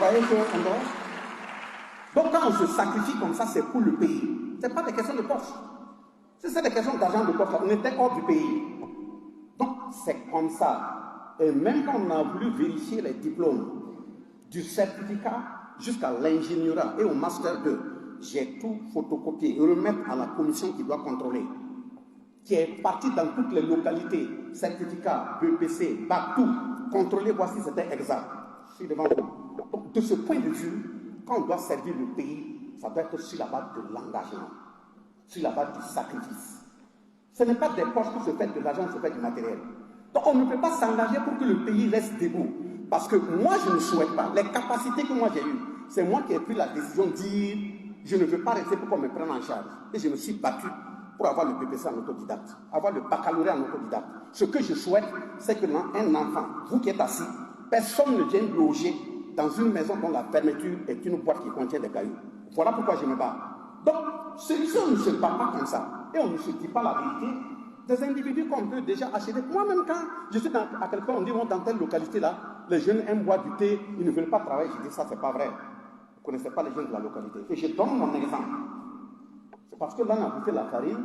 croyez qu'on doit? Donc quand on se sacrifie comme ça, c'est pour le pays. Ce n'est pas des questions de poste. Si c'est des questions d'argent de poste, on était hors du pays. Donc c'est comme ça. Et même quand on a voulu vérifier les diplômes, du certificat jusqu'à l'ingénierat et au master 2, j'ai tout photocopié et remettre à la commission qui doit contrôler, qui est partie dans toutes les localités, certificat, BPC, BAC, tout, contrôler, voici c'était exact. Je suis devant vous. Donc, de ce point de vue, quand on doit servir le pays, ça doit être sur la base de l'engagement, sur la base du sacrifice. Ce n'est pas des postes qui se fait de l'argent, se fait du matériel. Donc on ne peut pas s'engager pour que le pays reste debout. Parce que moi, je ne souhaite pas. Les capacités que moi j'ai eues, c'est moi qui ai pris la décision de dire je ne veux pas rester pour qu'on me prenne en charge. Et je me suis battu pour avoir le BPC en autodidacte, avoir le baccalauréat en autodidacte. Ce que je souhaite, c'est que un enfant, vous qui êtes assis, personne ne vienne loger dans une maison dont la fermeture est une boîte qui contient des cailloux. Voilà pourquoi je me bats. Donc, celui-ci, on ne se bat pas comme ça. Et on ne se dit pas la vérité. Des individus qu'on peut déjà acheter. Moi-même, quand je suis à quelque part, on dit dans telle localité-là, les jeunes aiment boire du thé, ils ne veulent pas travailler. Je dis ça, c'est pas vrai. Vous ne connaissez pas les jeunes de la localité. Et je donne mon exemple. C'est parce que là, on a bouffé la farine,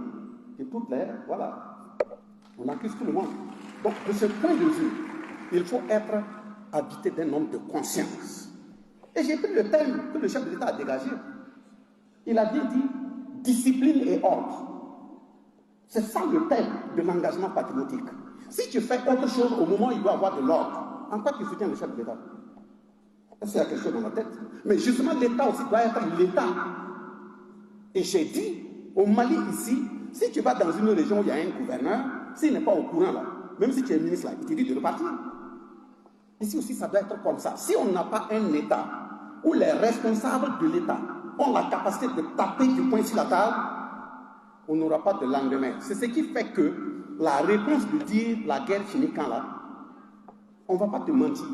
et toutes les. Voilà. On accuse tout le monde. Donc, de ce point de vue, il faut être habité d'un homme de conscience. Et j'ai pris le thème que le chef de l'État a dégagé. Il a bien dit discipline et ordre. C'est ça le thème de l'engagement patriotique. Si tu fais autre chose au moment où il doit avoir de l'ordre, en quoi tu soutiens le chef de l'État? C'est la question dans la tête. Mais justement, l'État aussi doit être l'État. Et j'ai dit, au Mali ici, si tu vas dans une région où il y a un gouverneur, s'il n'est pas au courant là, même si tu es ministre là, il te dit de repartir. Ici aussi, ça doit être comme ça. Si on n'a pas un État où les responsables de l'État ont la capacité de taper du poing sur la table, on n'aura pas de lendemain. C'est ce qui fait que la réponse de dire la guerre finit quand là, on ne va pas te mentir.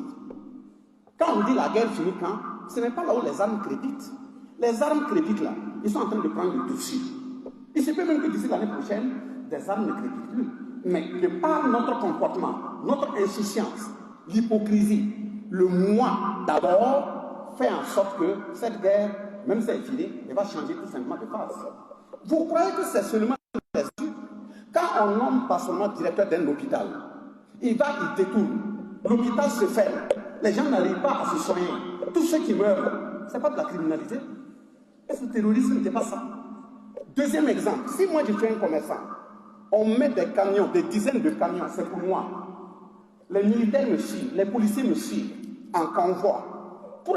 Quand on dit la guerre finit quand, ce n'est pas là où les armes créditent. Les armes créditent là, ils sont en train de prendre le dessus. Il se peut même que d'ici l'année prochaine, des armes ne créditent plus. Mais de par notre comportement, notre insouciance, l'hypocrisie, le moi d'abord, fait en sorte que cette guerre, même si elle est finie, elle va changer tout simplement de phase. Vous croyez que c'est seulement les études? Quand on nomme pas seulement directeur d'un hôpital, il va, il détourne. L'hôpital se ferme. Les gens n'arrivent pas à se soigner. Tous ceux qui meurent, ce n'est pas de la criminalité. Est-ce que le terrorisme n'était pas ça? Deuxième exemple, si moi je suis un commerçant, on met des camions, des dizaines de camions, c'est pour moi. Les militaires me suivent, les policiers me suivent en convoi.